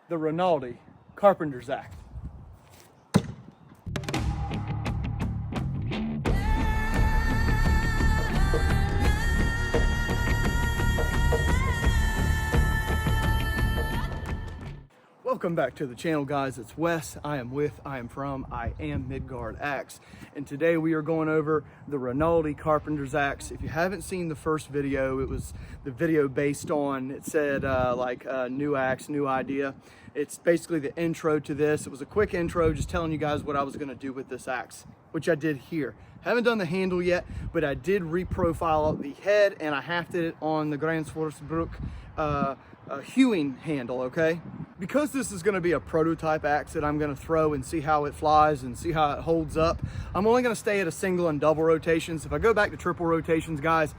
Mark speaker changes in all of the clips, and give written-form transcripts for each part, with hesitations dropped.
Speaker 1: the Rinaldi Carpenters Axe. Welcome back to the channel, guys. It's Wes. I am Midgard Axe, and today we are going over the Rinaldi Carpenters Axe. If you haven't seen the first video, it was the video based on, it said new axe, new idea. It's basically the intro to this. It was a quick intro just telling you guys what I was going to do with this axe, which I did here. Haven't done the handle yet, but I did reprofile the head and I hafted it on the Gränsfors Bruk hewing handle, okay? Because this is going to be a prototype axe that I'm going to throw and see how it flies and see how it holds up, I'm only going to stay at a single and double rotations. If I go back to triple rotations, guys,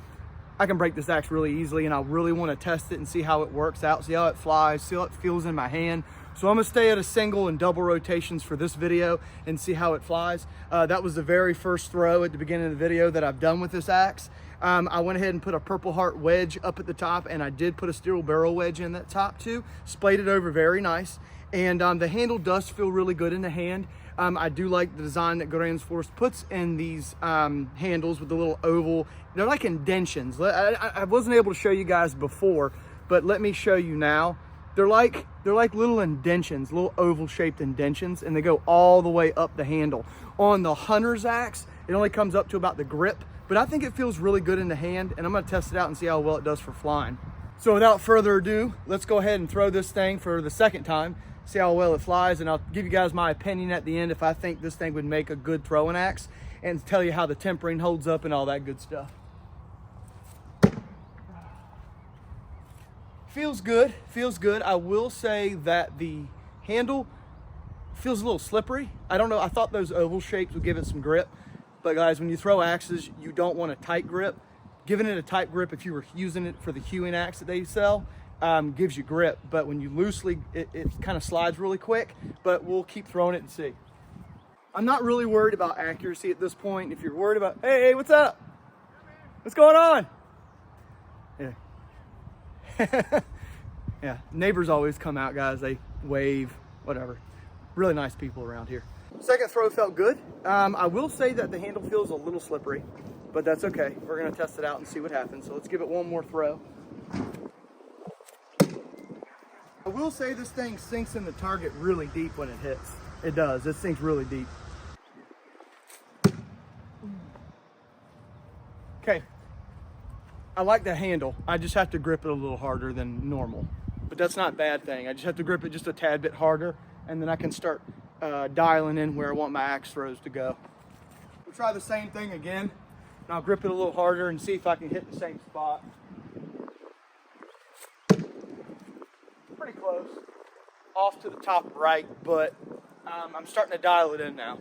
Speaker 1: I can break this axe really easily, and I really want to test it and see how it works out, see how it flies, see how it feels in my hand. So I'm going to stay at a single and double rotations for this video and see how it flies. That was the very first throw at the beginning of the video that I've done with this axe. I went ahead and put a purple heart wedge up at the top, and I did put a steel barrel wedge in that top too. Splayed it over very nice, and the handle does feel really good in the hand. I do like the design that Gränsfors puts in these handles with the little oval. They're like indentions. I wasn't able to show you guys before, but let me show you now. They're like little indentions, little oval shaped indentions, and they go all the way up the handle. On the hunter's axe, it only comes up to about the grip, but I think it feels really good in the hand, and I'm gonna test it out and see how well it does for flying. So without further ado, let's go ahead and throw this thing for the second time, see how well it flies, and I'll give you guys my opinion at the end if I think this thing would make a good throwing axe, and tell you how the tempering holds up and all that good stuff. Feels good, feels good. I will say that the handle feels a little slippery. I don't know, I thought those oval shapes would give it some grip, but guys, when you throw axes, you don't want a tight grip. Giving it a tight grip, if you were using it for the hewing axe that they sell, gives you grip, but when you loosely, it kind of slides really quick, but we'll keep throwing it and see. I'm not really worried about accuracy at this point. If you're worried about, hey, what's up? What's going on? Yeah. Yeah, neighbors always come out, guys. They wave, whatever. Really nice people around here. Second throw felt good. I will say that the handle feels a little slippery, but that's okay. We're gonna test it out and see what happens. So let's give it one more throw. I will say this thing sinks in the target really deep when it hits. It does, it sinks really deep. Okay. I like the handle. I just have to grip it a little harder than normal, but that's not a bad thing. I just have to grip it just a tad bit harder, and then I can start dialing in where I want my axe throws to go. We'll try the same thing again, and I'll grip it a little harder and see if I can hit the same spot. Pretty close, off to the top right, but I'm starting to dial it in now.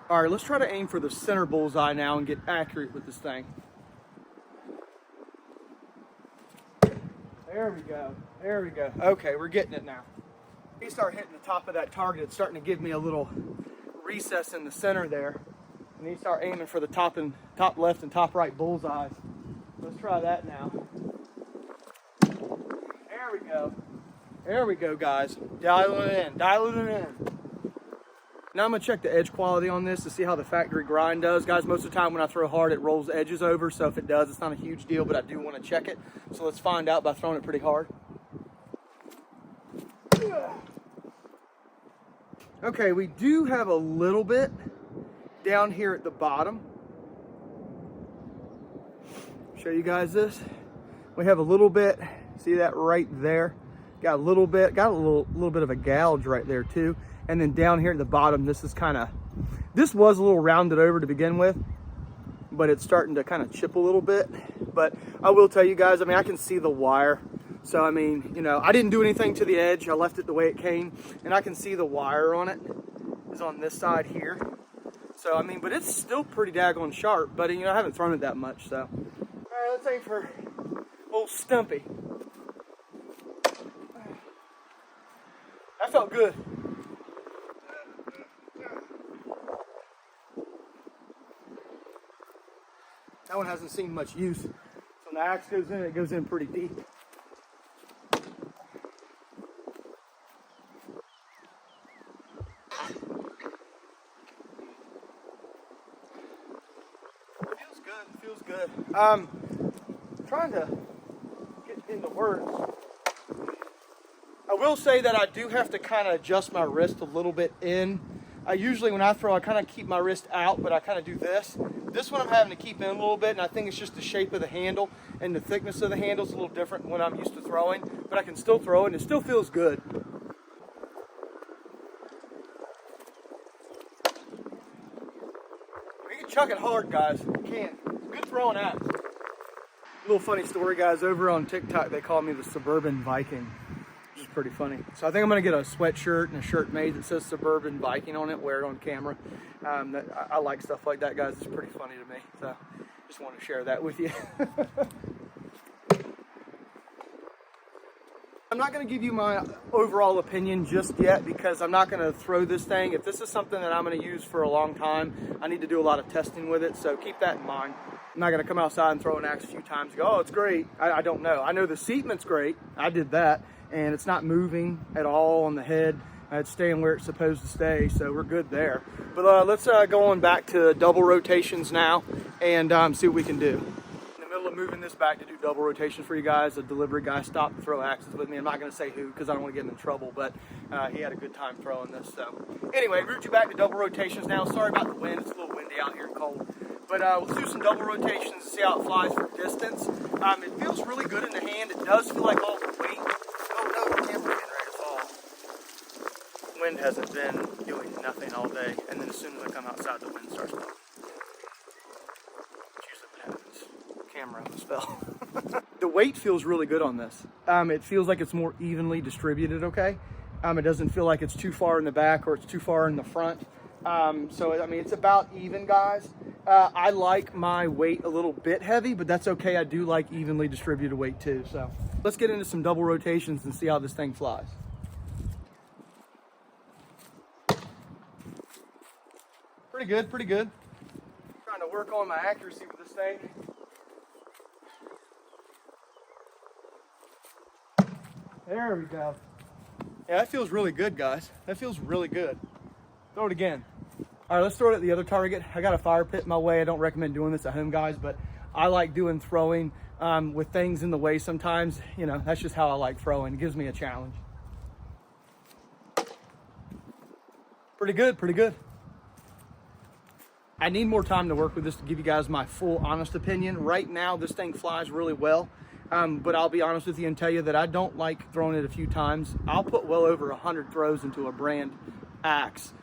Speaker 1: All right, let's try to aim for the center bullseye now and get accurate with this thing. There we go, there we go. Okay, we're getting it now. You start hitting the top of that target, it's starting to give me a little recess in the center there. And you start aiming for the top left and top right bullseyes. Let's try that now. There we go. There we go, guys. Dialing it in, dialing it in. Now I'm gonna check the edge quality on this to see how the factory grind does. Guys, most of the time when I throw hard, it rolls edges over. So if it does, it's not a huge deal, but I do wanna check it. So let's find out by throwing it pretty hard. Okay, we do have a little bit down here at the bottom. Show you guys this. We have a little bit, see that right there? Got a little bit of a gouge right there too. And then down here at the bottom, this was a little rounded over to begin with, but it's starting to kind of chip a little bit. But I will tell you guys, I mean, I can see the wire. So, I mean, you know, I didn't do anything to the edge. I left it the way it came, and I can see the wire on it is on this side here. So, I mean, but it's still pretty daggone sharp, but, you know, I haven't thrown it that much, so. All right, let's aim for old Stumpy. That felt good. That one hasn't seen much use. So when the axe goes in, it goes in pretty deep. good. Trying to get into words. I will say that I do have to kind of adjust my wrist a little bit in. Usually when I throw, I kind of keep my wrist out, but I kind of do this. This one I'm having to keep in a little bit, and I think it's just the shape of the handle and the thickness of the handle is a little different than what I'm used to throwing, but I can still throw it, and it still feels good. You can chuck it hard, guys. You can. Good throwing axe. Little funny story, guys. Over on TikTok, they call me the Suburban Viking. Which is pretty funny. So I think I'm gonna get a sweatshirt and a shirt made that says Suburban Viking on it, wear it on camera. I like stuff like that, guys. It's pretty funny to me. So just want to share that with you. I'm not going to give you my overall opinion just yet because I'm not going to throw this thing. If this is something that I'm going to use for a long time, I need to do a lot of testing with it, so keep that in mind. I'm not going to come outside and throw an axe a few times and go, oh, it's great. I don't know. I know the seatment's great. I did that, and it's not moving at all on the head. It's staying where it's supposed to stay, so we're good there. But let's go on back to double rotations now and see what we can do. Of moving this back to do double rotations for you guys, a delivery guy stopped to throw axes with me. I'm not going to say who because I don't want to get him in trouble, but he had a good time throwing this. So anyway, route you back to double rotations now. Sorry about the wind, it's a little windy out here and cold, but let's do some double rotations and see how it flies for distance. It feels really good in the hand. It does feel like all the weight. Oh no, the camera's getting ready to fall. Wind hasn't been doing nothing all day, and then as soon as I come outside, the wind starts blowing. Camera almost fell. The weight feels really good on this. It feels like it's more evenly distributed, okay? It doesn't feel like it's too far in the back or it's too far in the front. So, I mean, it's about even, guys. I like my weight a little bit heavy, but that's okay. I do like evenly distributed weight too. So let's get into some double rotations and see how this thing flies. Pretty good, pretty good. Trying to work on my accuracy with this thing. There we go. Yeah, that feels really good, guys. That feels really good. Throw it again. All right, let's throw it at the other target. I got a fire pit in my way. I don't recommend doing this at home, guys, but I like doing throwing with things in the way sometimes. You know, that's just how I like throwing. It gives me a challenge. Pretty good, pretty good. I need more time to work with this to give you guys my full honest opinion. Right now, this thing flies really well. But I'll be honest with you and tell you that I don't like throwing it a few times. I'll put well over 100 throws into a brand axe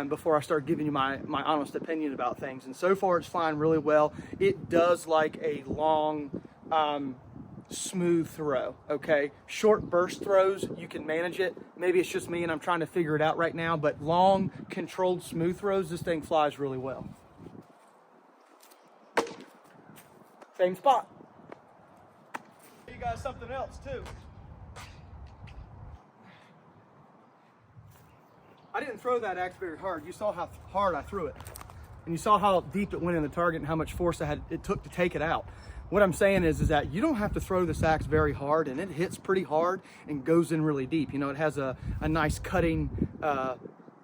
Speaker 1: before I start giving you my honest opinion about things. And so far it's flying really well. It does like a long, smooth throw, okay? Short burst throws, you can manage it. Maybe it's just me and I'm trying to figure it out right now, but long, controlled, smooth throws, this thing flies really well. Same spot. You guys something else too. I didn't throw that axe very hard. You saw how hard I threw it, and you saw how deep it went in the target and how much force it took to take it out. What I'm saying is that you don't have to throw this axe very hard, and it hits pretty hard and goes in really deep. You know, it has a nice cutting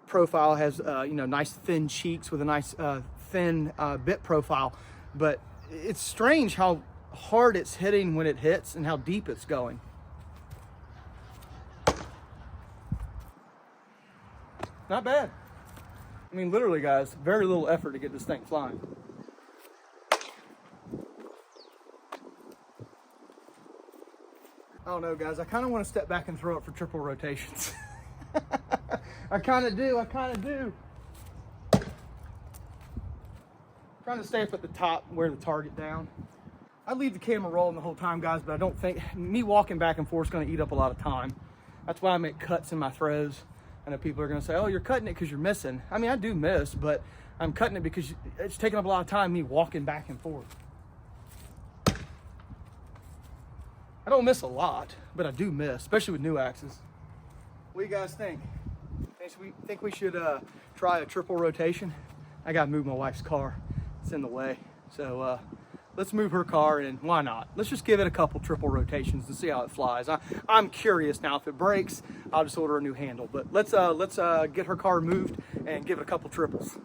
Speaker 1: profile, has you know, nice thin cheeks with a nice thin bit profile, but it's strange how hard it's hitting when it hits and how deep it's going. Not bad. I mean, literally, guys, very little effort to get this thing flying. I don't know, guys. I kind of want to step back and throw it for triple rotations. I kind of do. Trying to stay up at the top, wear the target down. I leave the camera rolling the whole time, guys, but I don't think me walking back and forth is going to eat up a lot of time. That's why I make cuts in my throws. I know people are going to say, oh, you're cutting it because you're missing. I mean, I do miss, but I'm cutting it because it's taking up a lot of time, me walking back and forth. I don't miss a lot, but I do miss, especially with new axes. What do you guys think? Think we should try a triple rotation? I got to move my wife's car. It's in the way. So, let's move her car, and why not? Let's just give it a couple triple rotations to see how it flies. I'm curious now. If it breaks, I'll just order a new handle. But let's get her car moved and give it a couple triples.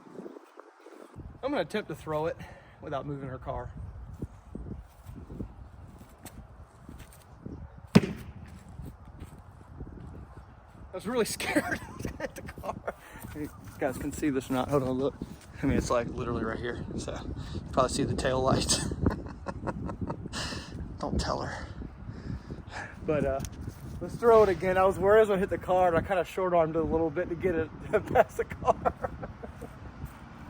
Speaker 1: I'm gonna attempt to throw it without moving her car. I was really scared at the car. You guys can see this or not. Hold on, look. I mean, it's like literally right here. So you probably see the tail lights. Don't tell her. But let's throw it again. I was worried I was gonna hit the car, and I kind of short armed it a little bit to get it past the car.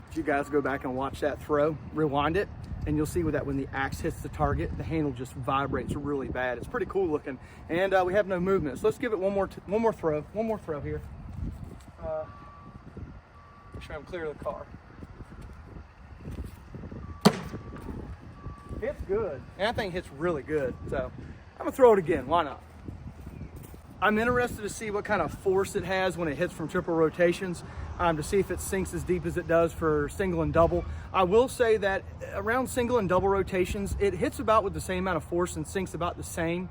Speaker 1: If you guys go back and watch that throw, rewind it, and you'll see that when the axe hits the target, the handle just vibrates really bad. It's pretty cool looking, and we have no movement. So let's give it one more throw here. Make sure I'm clear of the car. Hits good. And that thing hits really good. So I'm gonna throw it again. Why not? I'm interested to see what kind of force it has when it hits from triple rotations, to see if it sinks as deep as it does for single and double. I will say that around single and double rotations, it hits about with the same amount of force and sinks about the same.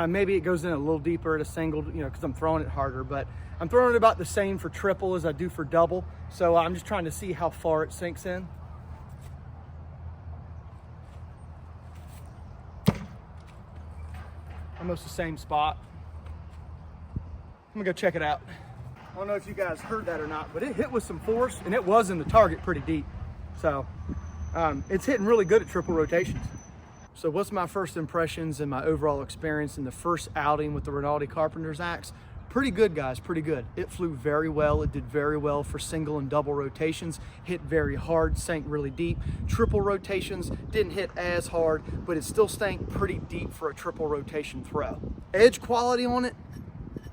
Speaker 1: Maybe it goes in a little deeper at a single, you know, because I'm throwing it harder, but I'm throwing it about the same for triple as I do for double. So I'm just trying to see how far it sinks in. Almost the same spot. I'm gonna go check it out. I don't know if you guys heard that or not, but it hit with some force, and it was in the target pretty deep. So it's hitting really good at triple rotations. So what's my first impressions and my overall experience in the first outing with the Rinaldi Carpenters Axe? Pretty good, guys, pretty good. It flew very well. It did very well for single and double rotations. Hit very hard, sank really deep. Triple rotations didn't hit as hard, but it still sank pretty deep for a triple rotation throw. Edge quality on it,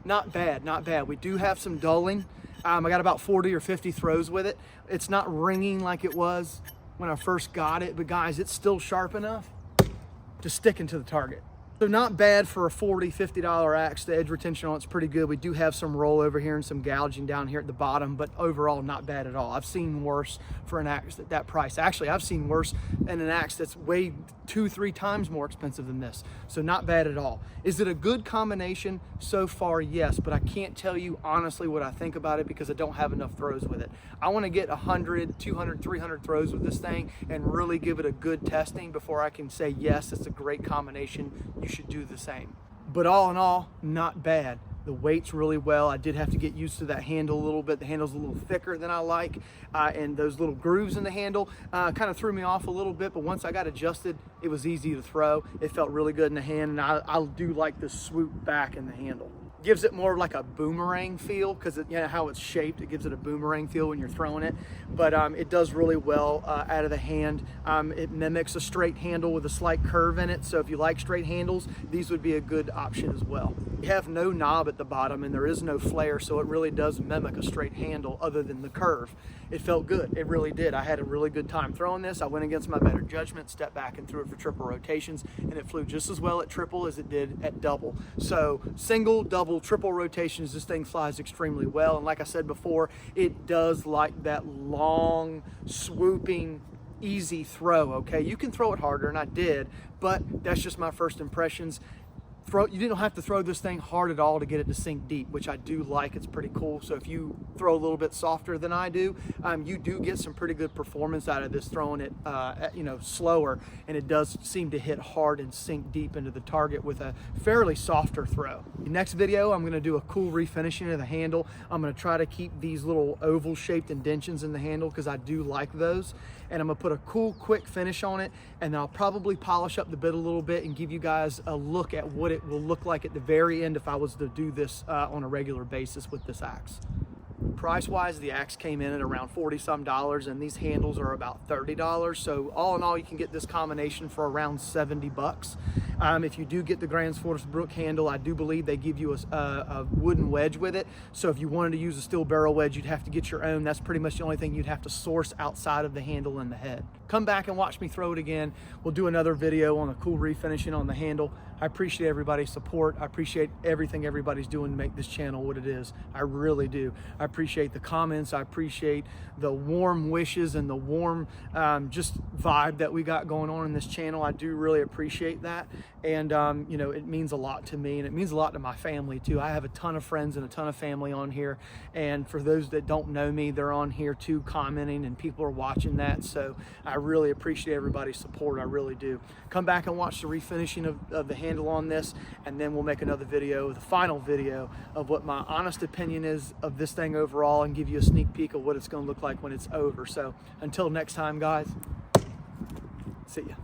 Speaker 1: not bad, not bad. We do have some dulling. I got about 40 or 50 throws with it. It's not ringing like it was when I first got it, but guys, it's still sharp enough to stick into the target. So not bad for a $40, $50 axe. The edge retention on it's pretty good. We do have some roll over here and some gouging down here at the bottom, but overall not bad at all. I've seen worse for an axe at that price. Actually, I've seen worse in an axe that's way 2-3 times more expensive than this. So not bad at all. Is it a good combination? So far, yes, but I can't tell you honestly what I think about it because I don't have enough throws with it. I want to get 100, 200, 300 throws with this thing and really give it a good testing before I can say, yes, it's a great combination. You should do the same. But all in all, not bad. The weight's really well. I did have to get used to that handle a little bit. The handle's a little thicker than I like, and those little grooves in the handle kind of threw me off a little bit, but once I got adjusted, it was easy to throw. It felt really good in the hand, and I do like the swoop back in the handle. Gives it more like a boomerang feel because you know how it's shaped. It gives it a boomerang feel when you're throwing it, but it does really well out of the hand. It mimics a straight handle with a slight curve in it, so if you like straight handles, these would be a good option as well. You have no knob at the bottom and there is no flare, so it really does mimic a straight handle other than the curve. It felt good, it really did. I had a really good time throwing this. I went against my better judgment, stepped back and threw it for triple rotations, and it flew just as well at triple as it did at double. So single, double, triple rotations, this thing flies extremely well. And like I said before, it does like that long, swooping, easy throw, okay? You can throw it harder, and I did, but that's just my first impressions. You didn't have to throw this thing hard at all to get it to sink deep, which I do like. It's pretty cool. So if you throw a little bit softer than I do, you do get some pretty good performance out of this throwing it slower, and it does seem to hit hard and sink deep into the target with a fairly softer throw. Next video, I'm going to do a cool refinishing of the handle. I'm going to try to keep these little oval shaped indentions in the handle because I do like those, and I'm going to put a cool quick finish on it, and I'll probably polish up the bit a little bit and give you guys a look at what it will look like at the very end if I was to do this on a regular basis with this axe. Price wise, the axe came in at around $40 some, and these handles are about $30. So all in all, you can get this combination for around 70 bucks. If you do get the Gränsfors Bruk handle, I do believe they give you a wooden wedge with it. So if you wanted to use a steel barrel wedge, you'd have to get your own. That's pretty much the only thing you'd have to source outside of the handle and the head. Come back and watch me throw it again. We'll do another video on a cool refinishing on the handle. I appreciate everybody's support. I appreciate everything everybody's doing to make this channel what it is. I really do. I appreciate the comments. I appreciate the warm wishes and the warm just vibe that we got going on in this channel. I do really appreciate that. And you know, it means a lot to me, and it means a lot to my family too. I have a ton of friends and a ton of family on here, and for those that don't know me, they're on here too commenting, and people are watching that. So I really appreciate everybody's support. I really do. Come back and watch the refinishing of the handle on this, and then we'll make another video, the final video, of what my honest opinion is of this thing overall, and give you a sneak peek of what it's going to look like when it's over. So until next time, guys, see ya.